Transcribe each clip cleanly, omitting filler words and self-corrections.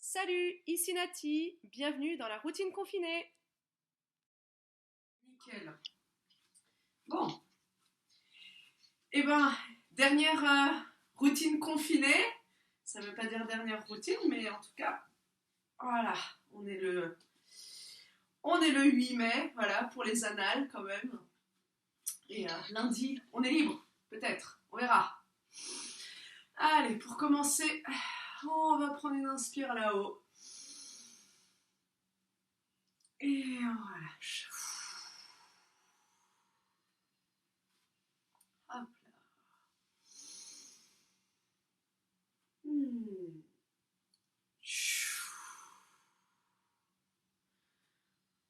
Salut, ici Nati, bienvenue dans la routine confinée. Nickel. Bon, et ben, dernière routine confinée. Ça ne veut pas dire dernière routine, mais en tout cas, voilà, on est le, on est le 8 mai, voilà, pour les annales quand même. Et lundi, on est libre, peut-être, on verra. Allez, pour commencer, on va prendre une inspire là-haut. Et on relâche. Hop là. Hmm.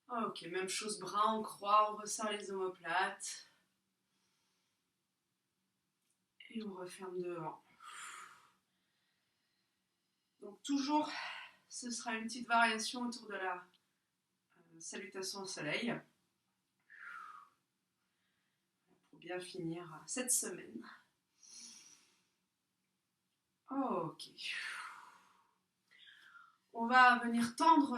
Ok, même chose, bras en croix, on resserre les omoplates. Et on referme devant. Donc toujours, ce sera une petite variation autour de la salutation au soleil. Pour bien finir cette semaine. Ok. On va venir tendre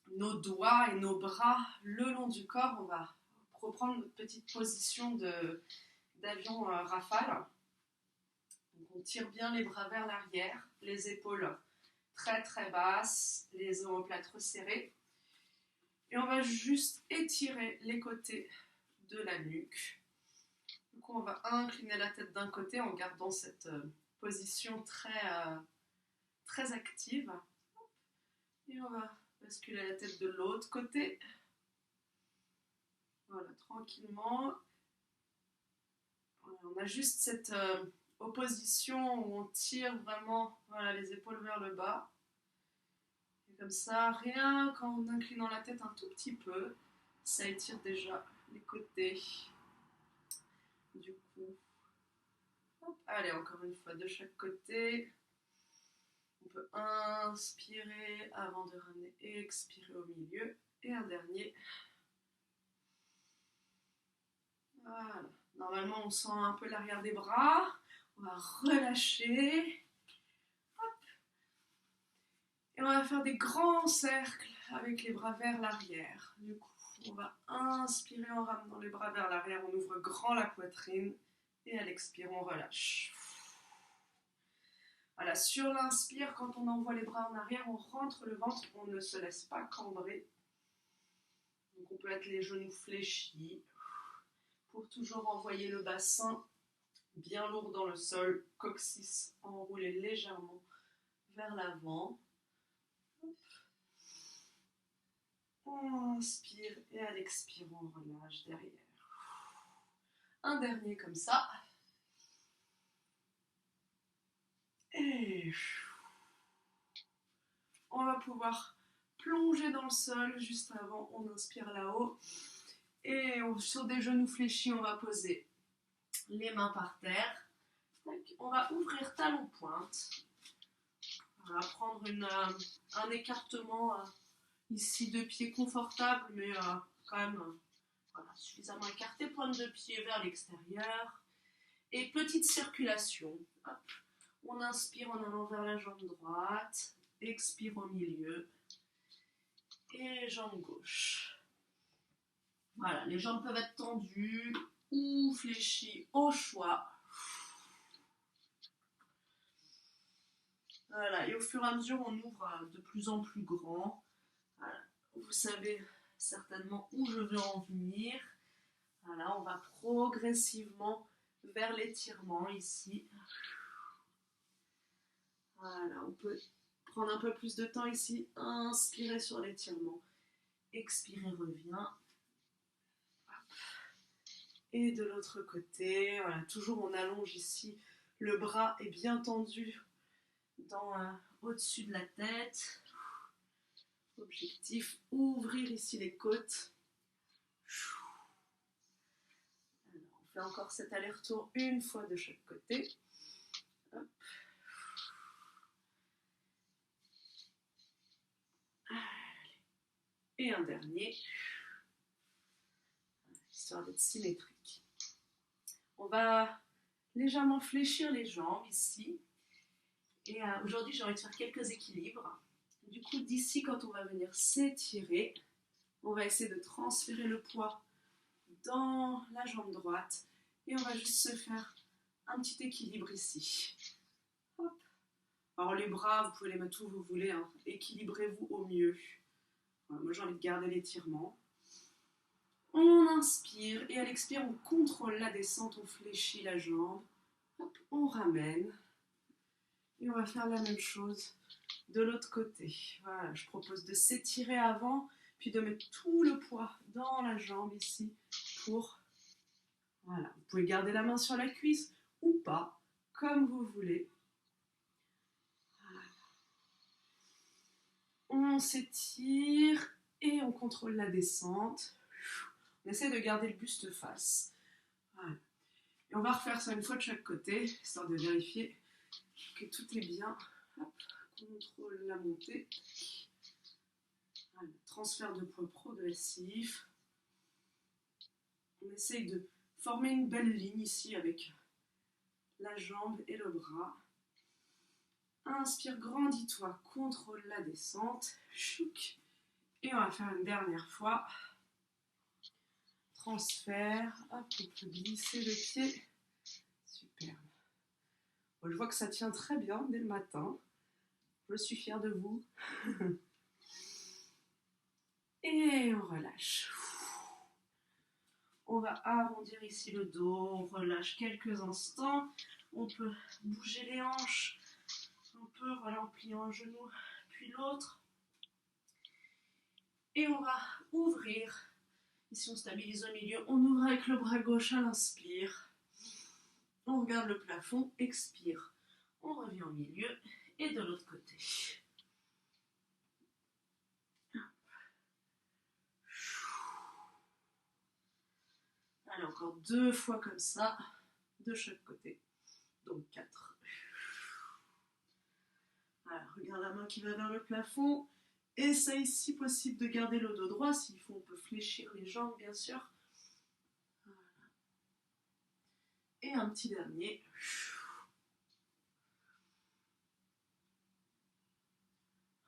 nos doigts et nos bras le long du corps. On va reprendre notre petite position d'avion rafale. Donc on tire bien les bras vers l'arrière, les épaules très très basses, les omoplates resserrées. Et on va juste étirer les côtés de la nuque. Donc on va incliner la tête d'un côté en gardant cette position très active. Et on va basculer la tête de l'autre côté. Voilà, tranquillement. Voilà, on a juste cette opposition où on tire vraiment les épaules vers le bas. Et comme ça, rien qu'en inclinant la tête un tout petit peu, ça étire déjà les côtés. Du coup, hop, allez, encore une fois de chaque côté. On peut inspirer avant de ramener et expirer au milieu. Et un dernier. Voilà. Normalement, on sent un peu l'arrière des bras. On va relâcher. Hop. Et on va faire des grands cercles avec les bras vers l'arrière. Du coup, on va inspirer en ramenant les bras vers l'arrière. On ouvre grand la poitrine. Et à l'expire, on relâche. Voilà, sur l'inspire, quand on envoie les bras en arrière, on rentre le ventre, on ne se laisse pas cambrer. Donc on peut être les genoux fléchis pour toujours envoyer le bassin bien lourd dans le sol, coccyx enroulé légèrement vers l'avant. On inspire et à l'expire, on relâche derrière. Un dernier comme ça. Et on va pouvoir plonger dans le sol juste avant, on inspire là-haut. Et sur des genoux fléchis, on va poser les mains par terre. On va ouvrir talon pointe. On va prendre un écartement ici de pied confortable, mais quand même suffisamment écarté. Pointe de pied vers l'extérieur. Et petite circulation. Hop. On inspire en allant vers la jambe droite. Expire au milieu. Et jambe gauche. Voilà, les jambes peuvent être tendues ou fléchies au choix. Voilà, et au fur et à mesure, on ouvre de plus en plus grand. Voilà. Vous savez certainement où je veux en venir. Voilà, on va progressivement vers l'étirement ici. Voilà, on peut prendre un peu plus de temps ici. Inspirez sur l'étirement. Expirez, revient. Et de l'autre côté, voilà, toujours on allonge ici. Le bras est bien tendu au-dessus de la tête. Objectif, ouvrir ici les côtes. Alors, on fait encore cet aller-retour une fois de chaque côté. Hop. Et un dernier, histoire d'être symétrique. On va légèrement fléchir les jambes ici. Et aujourd'hui, j'ai envie de faire quelques équilibres. Du coup, d'ici, quand on va venir s'étirer, on va essayer de transférer le poids dans la jambe droite. Et on va juste se faire un petit équilibre ici. Hop. Alors les bras, vous pouvez les mettre où vous voulez. Hein. Équilibrez-vous au mieux. Voilà, moi, j'ai envie de garder l'étirement. On inspire et à l'expire, on contrôle la descente, on fléchit la jambe. Hop, on ramène. Et on va faire la même chose de l'autre côté. Voilà, je propose de s'étirer avant, puis de mettre tout le poids dans la jambe ici pour... Voilà, vous pouvez garder la main sur la cuisse ou pas, comme vous voulez. Voilà. On s'étire et on contrôle la descente. On essaie de garder le buste face. Voilà. Et on va refaire ça une fois de chaque côté, histoire de vérifier que tout est bien. Hop, contrôle la montée. Voilà, transfert de poids progressif. On essaye de former une belle ligne ici avec la jambe et le bras. Inspire, grandis-toi, contrôle la descente. Chouk. Et on va faire une dernière fois. Transfert. Hop, on peut glisser le pied. Superbe. Bon, je vois que ça tient très bien dès le matin. Je suis fière de vous. Et on relâche. On va arrondir ici le dos. On relâche quelques instants. On peut bouger les hanches. Un peu, voilà, en pliant un genou, puis l'autre. Et on va ouvrir. Ici, on stabilise au milieu. On ouvre avec le bras gauche à l'inspire. On regarde le plafond, expire. On revient au milieu et de l'autre côté. Allez, encore 2 fois comme ça, de chaque côté. Donc 4. Voilà, regarde la main qui va vers le plafond. Essaye si possible de garder le dos droit. S'il faut, on peut fléchir les jambes, bien sûr. Voilà. Et un petit dernier.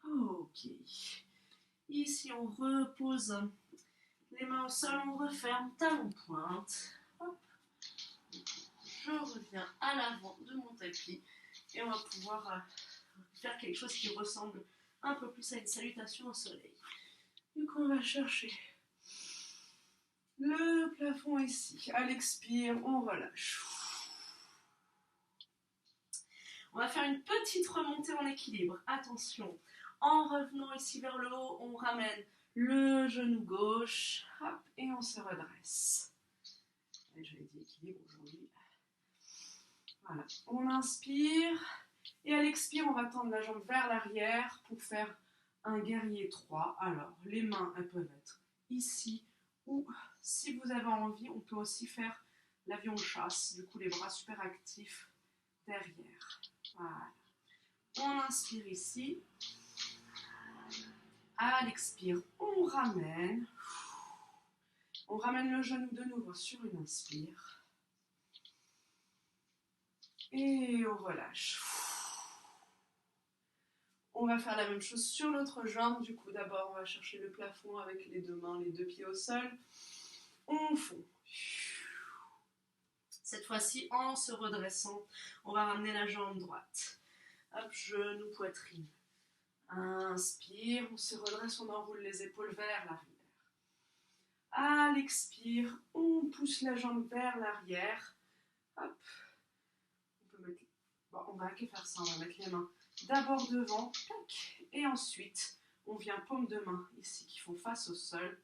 Ok. Ici, on repose les mains au sol, on referme, talon pointe. Hop. Je reviens à l'avant de mon tapis et on va pouvoir faire quelque chose qui ressemble un peu plus à une salutation au soleil. Du coup, on va chercher le plafond ici. À l'expire, on relâche. On va faire une petite remontée en équilibre. Attention, en revenant ici vers le haut, on ramène le genou gauche. Hop, et on se redresse. J'avais dit équilibre aujourd'hui. Voilà, on inspire. Et à l'expire, on va tendre la jambe vers l'arrière pour faire un guerrier 3. Alors, les mains, elles peuvent être ici. Ou, si vous avez envie, on peut aussi faire l'avion chasse. Du coup, les bras super actifs derrière. Voilà. On inspire ici. À l'expire, on ramène. On ramène le genou de nouveau sur une inspire. Et on relâche. On va faire la même chose sur l'autre jambe. Du coup, d'abord, on va chercher le plafond avec les 2 mains, les 2 pieds au sol. On fond. Cette fois-ci, en se redressant, on va ramener la jambe droite. Hop, genou, poitrine. Inspire, on se redresse, on enroule les épaules vers l'arrière. À l'expire, on pousse la jambe vers l'arrière. Hop. On peut mettre... Bon, on va faire ça, on va mettre les mains d'abord devant, et ensuite, on vient paume de main ici qui font face au sol.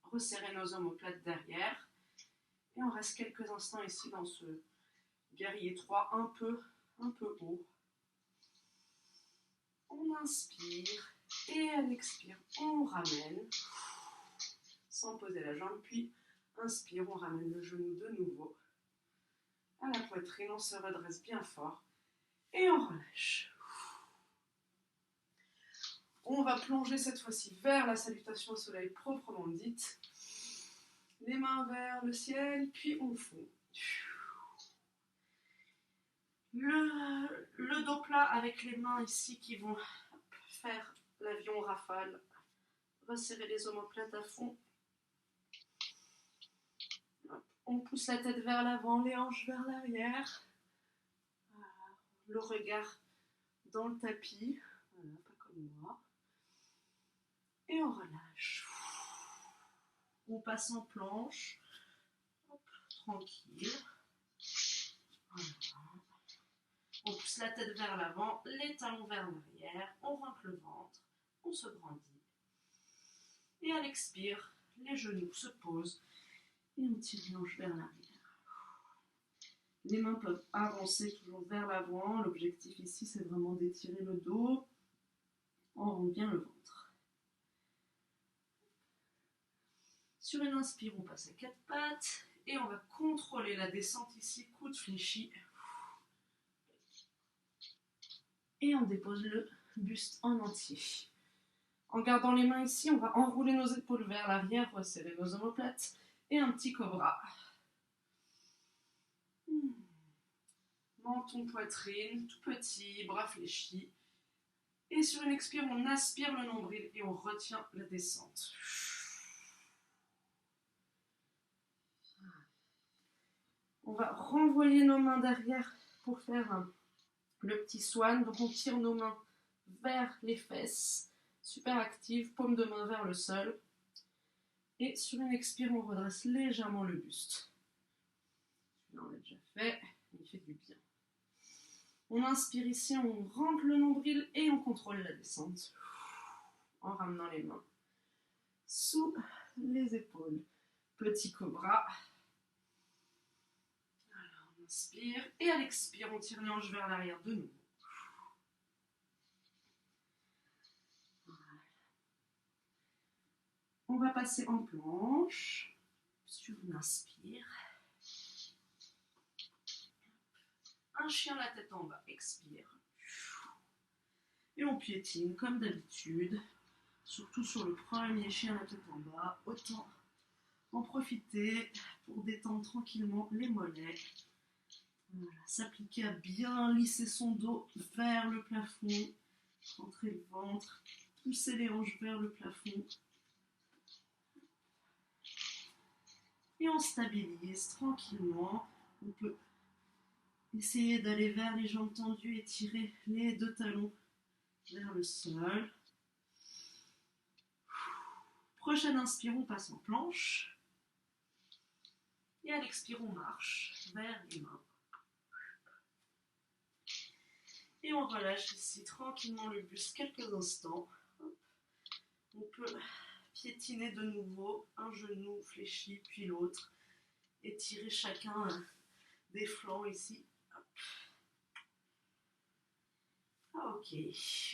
Resserrer nos omoplates derrière. Et on reste quelques instants ici dans ce guerrier 3 un peu haut. On inspire et à l'expire, on ramène sans poser la jambe, puis inspire, on ramène le genou de nouveau à la poitrine, on se redresse bien fort et on relâche. On va plonger cette fois-ci vers la salutation au soleil proprement dite. Les mains vers le ciel, puis on fond. Le dos plat avec les mains ici qui vont faire l'avion rafale. Resserrer les omoplates à fond. On pousse la tête vers l'avant, les hanches vers l'arrière. Voilà. Le regard dans le tapis. Voilà, pas comme moi. Et on relâche. On passe en planche. Hop, tranquille. Voilà. On pousse la tête vers l'avant, les talons vers l'arrière. On rentre le ventre. On se grandit. Et à l'expire, les genoux se posent. Et on tire les hanches vers l'arrière. Les mains peuvent avancer toujours vers l'avant. L'objectif ici, c'est vraiment d'étirer le dos. On rentre bien le ventre. Sur une inspire, on passe à 4 pattes. Et on va contrôler la descente ici, coude fléchi. Et on dépose le buste en entier. En gardant les mains ici, on va enrouler nos épaules vers l'arrière, resserrer nos omoplates. Et un petit cobra. Menton, poitrine, tout petit, bras fléchis. Et sur une expire, on aspire le nombril et on retient la descente. On va renvoyer nos mains derrière pour faire le petit swan. Donc on tire nos mains vers les fesses. Super active, paume de main vers le sol. Et sur une expire, on redresse légèrement le buste. Celui-là, on l'a déjà fait, il fait du bien. On inspire ici, on rentre le nombril et on contrôle la descente. En ramenant les mains sous les épaules. Petit cobra. Alors, on inspire et à l'expire, on tire les hanches vers l'arrière de nouveau. On va passer en planche, sur une inspire. Un chien la tête en bas, expire. Et on piétine comme d'habitude, surtout sur le premier chien la tête en bas. Autant en profiter pour détendre tranquillement les mollets. Voilà, s'appliquer à bien lisser son dos vers le plafond, rentrer le ventre, pousser les hanches vers le plafond. Et on stabilise tranquillement. On peut essayer d'aller vers les jambes tendues et tirer les deux talons vers le sol. Prochaine inspire, on passe en planche. Et à l'expire, on marche vers les mains. Et on relâche ici tranquillement le buste quelques instants. On peut piétiner de nouveau un genou fléchi, puis l'autre. Étirer chacun des flancs ici. Ok,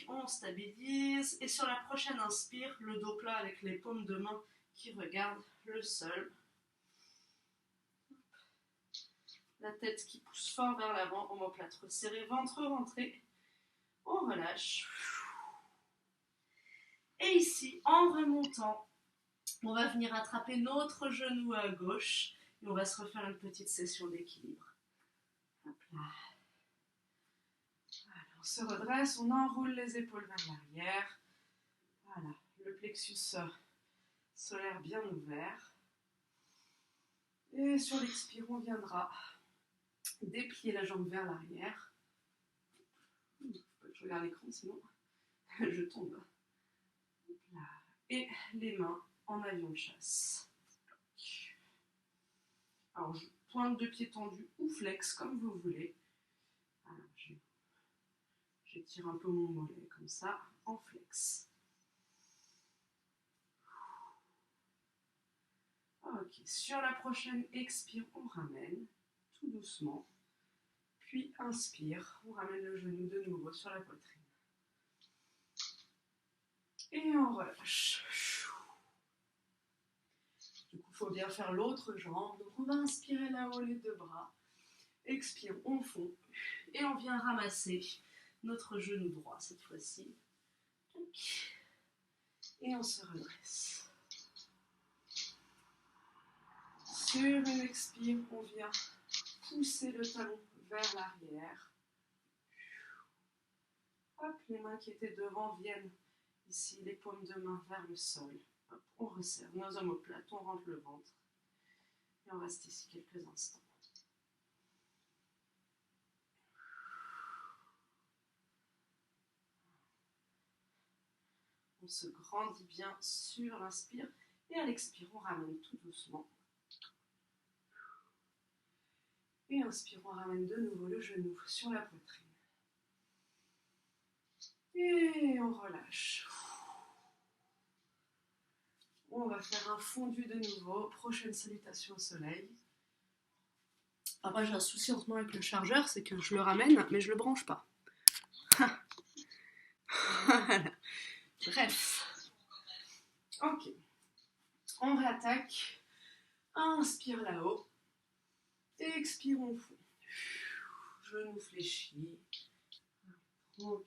on stabilise. Et sur la prochaine inspire, le dos plat avec les paumes de main qui regardent le sol. La tête qui pousse fort vers l'avant, omoplate resserré, ventre rentré. On relâche. Et ici, en remontant, on va venir attraper notre genou à gauche et on va se refaire une petite session d'équilibre. Hop là. Voilà, on se redresse, on enroule les épaules vers l'arrière. Voilà, le plexus solaire bien ouvert. Et sur l'expire, on viendra déplier la jambe vers l'arrière. Je regarde l'écran, sinon je tombe. Là. Et les mains en avion de chasse. Alors, je pointe de pied tendu ou flex, comme vous voulez. Alors, j'étire un peu mon mollet, comme ça, en flex. Ok, sur la prochaine expire, on ramène, tout doucement. Puis inspire, on ramène le genou de nouveau sur la poitrine. Et on relâche. Du coup, il faut bien faire l'autre jambe. Donc, on va inspirer là-haut les deux bras. Expire, on fond. Et on vient ramasser notre genou droit cette fois-ci. Et on se redresse. Sur une expire, on vient pousser le talon vers l'arrière. Hop, les mains qui étaient devant viennent ici, les paumes de main vers le sol. Hop, on resserre nos omoplates, on rentre le ventre. Et on reste ici quelques instants. On se grandit bien sur l'inspire. Et à l'expire, on ramène tout doucement. Et inspire, on ramène de nouveau le genou sur la poitrine. Et on relâche. On va faire un fondu de nouveau. Prochaine salutation au soleil. Après, j'ai un souci en ce moment avec le chargeur, c'est que je le ramène, mais je le branche pas. Voilà. Bref. Ok. On réattaque. Inspire là-haut. Expire, on fond. Genou fléchi. Tranquille.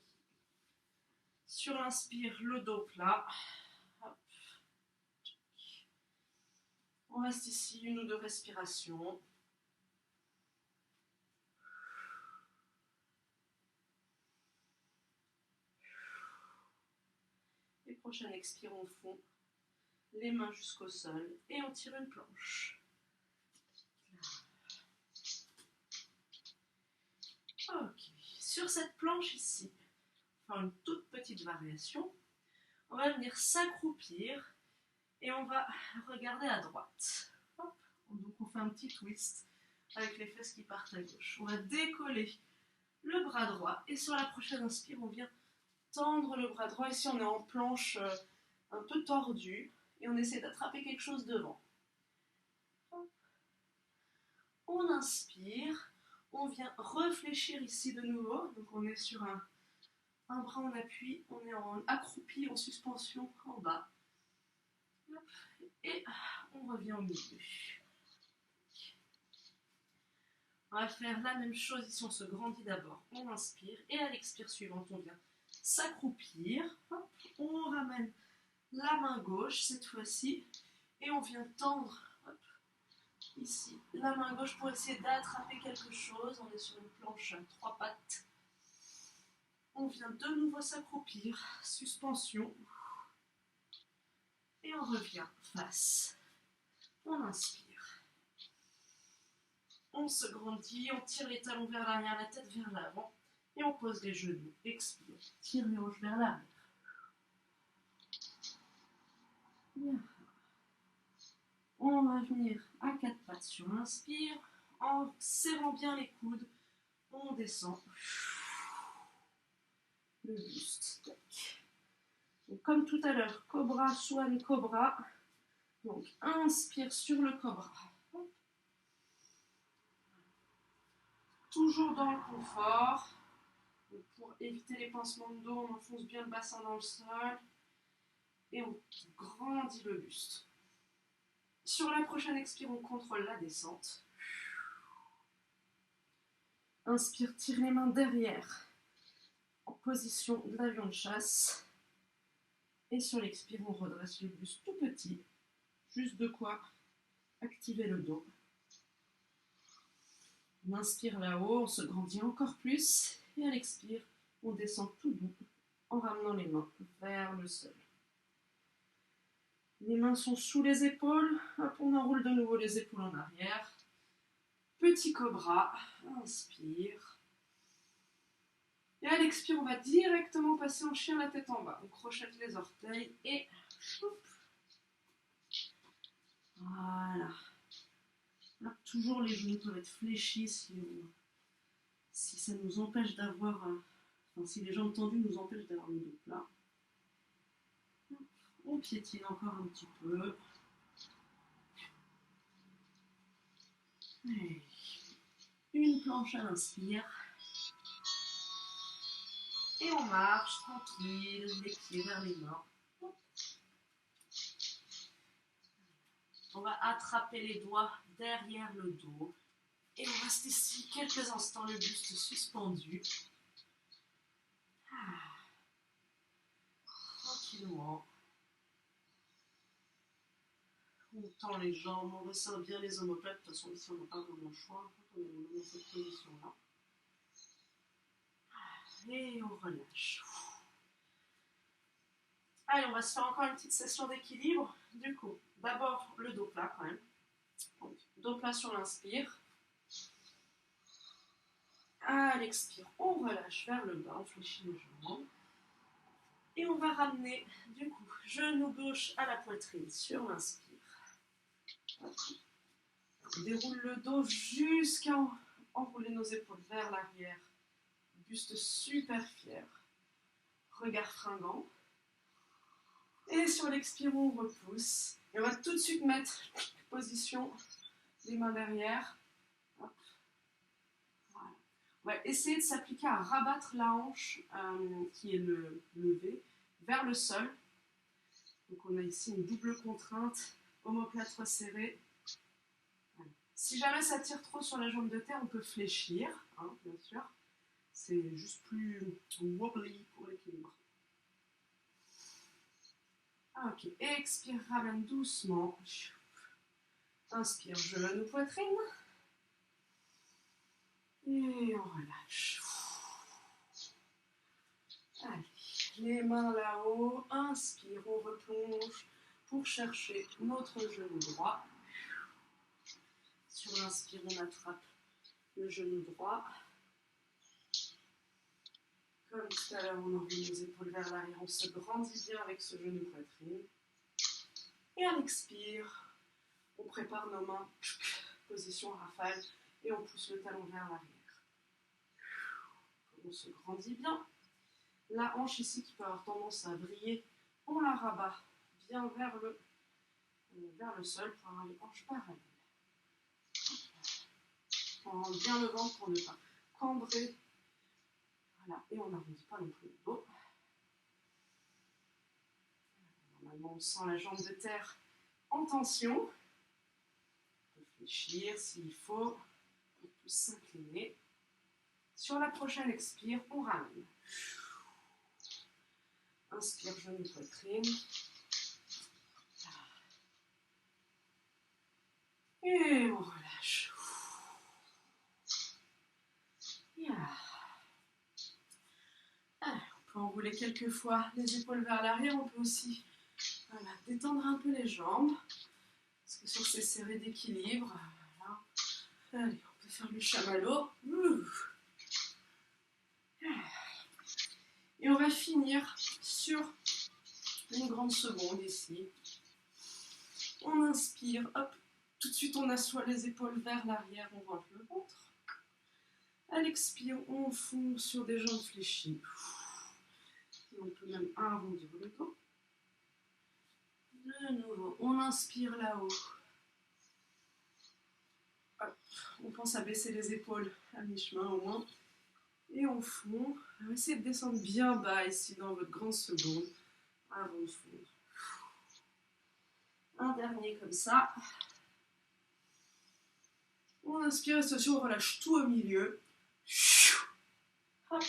Sur l'inspire, le dos plat. Hop. On reste ici 1 ou 2 respirations. Et prochaine expire, on fond. Les mains jusqu'au sol. Et on tire une planche. Ok. Sur cette planche ici, on va faire une toute petite variation. On va venir s'accroupir et on va regarder à droite. Hop. Donc on fait un petit twist avec les fesses qui partent à gauche. On va décoller le bras droit et sur la prochaine inspire, on vient tendre le bras droit. Ici on est en planche un peu tordue et on essaie d'attraper quelque chose devant. Hop. On inspire, on vient réfléchir ici de nouveau. Donc on est sur un bras en appui, on est en accroupi, en suspension en bas. Et on revient au milieu. On va faire la même chose ici, on se grandit d'abord. On inspire et à l'expire suivante, on vient s'accroupir. On ramène la main gauche cette fois-ci et on vient tendre ici la main gauche pour essayer d'attraper quelque chose. On est sur une planche à 3 pattes. On vient de nouveau s'accroupir, suspension. Et on revient face. On inspire. On se grandit, on tire les talons vers l'arrière, la tête vers l'avant. Et on pose les genoux. Expire. Tire les hanches vers l'arrière. Bien. On va venir à 4 pattes sur l'inspire. En serrant bien les coudes, on descend. Le buste. Donc, comme tout à l'heure, cobra, swan, cobra. Donc, inspire sur le cobra. Toujours dans le confort. Donc, pour éviter les pincements de dos, on enfonce bien le bassin dans le sol. Et on grandit le buste. Sur la prochaine expire, on contrôle la descente. Inspire, tire les mains derrière. En position de l'avion de chasse. Et sur l'expire, on redresse le buste tout petit. Juste de quoi activer le dos. On inspire là-haut, on se grandit encore plus. Et à l'expire, on descend tout doux en ramenant les mains vers le sol. Les mains sont sous les épaules. Hop, on enroule de nouveau les épaules en arrière. Petit cobra. Inspire. Et à l'expire, on va directement passer en chien la tête en bas. On crochette les orteils et... Voilà. Là, toujours les genoux peuvent être fléchis si ça nous empêche d'avoir... si les jambes tendues nous empêchent d'avoir le dos plat. On piétine encore un petit peu. Allez. Une planche à l'inspire. Et on marche tranquille, les pieds vers les mains. On va attraper les doigts derrière le dos. Et on reste ici quelques instants, le buste suspendu. Tranquillement. On tend les jambes, on resserre bien les omoplates. De toute façon, ici, on n'a pas vraiment le choix. On est dans cette position-là. Et on relâche. Allez, on va se faire encore une petite session d'équilibre. Du coup, d'abord le dos plat quand même. Donc, dos plat sur l'inspire. À l'expire, on relâche vers le bas, on fléchit les jambes. Et on va ramener, du coup, genou gauche à la poitrine sur l'inspire. On déroule le dos jusqu'à enrouler nos épaules vers l'arrière. Buste super fier. Regard fringant. Et sur l'expire, on repousse. Et on va tout de suite mettre position des mains derrière. Hop. Voilà. On va essayer de s'appliquer à rabattre la hanche qui est le V vers le sol. Donc on a ici une double contrainte, omoplate resserrée. Voilà. Si jamais ça tire trop sur la jambe de terre, on peut fléchir, hein, bien sûr. C'est juste plus wobbly pour l'équilibre. Ok, expire, ramène doucement. Inspire, genou, poitrine. Et on relâche. Allez, les mains là-haut. Inspire, on replonge pour chercher notre genou droit. Sur l'inspire, on attrape le genou droit. Comme tout à l'heure, on enroule les épaules vers l'arrière, on se grandit bien avec ce genou poitrine. Et à l'expire, on prépare nos mains, position rafale, et on pousse le talon vers l'arrière. On se grandit bien. La hanche ici qui peut avoir tendance à vriller, on la rabat bien vers le sol pour avoir les hanches parallèles. On rentre bien le ventre pour ne pas cambrer. Voilà, et on n'arrondit pas non plus le dos. Normalement, on sent la jambe de terre en tension. On peut fléchir s'il faut. On peut s'incliner. Sur la prochaine expire, on ramène. Inspire, genou, poitrine. Et on relâche. On peut enrouler quelques fois les épaules vers l'arrière. On peut aussi détendre un peu les jambes. Parce que sur ces séries d'équilibre, voilà. Allez, on peut faire le chamallow. Et on va finir sur une grande seconde ici. On inspire, hop. Tout de suite, on assoit les épaules vers l'arrière, on rentre le ventre. À l'expire, on fond sur des jambes fléchies. Et on peut même arrondir le dos. De nouveau, on inspire là-haut. On pense à baisser les épaules à mi-chemin au moins. Et on fond. On va essayer de descendre bien bas ici dans votre grande seconde. Avant de fondre. Un dernier comme ça. On inspire, attention, on relâche tout au milieu. Hop.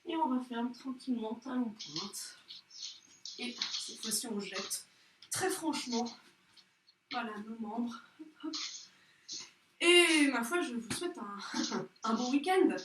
Et on referme tranquillement, talon pointe. Et cette fois-ci, on jette très franchement. Voilà, nos membres. Hop. Et ma foi, je vous souhaite un bon week-end.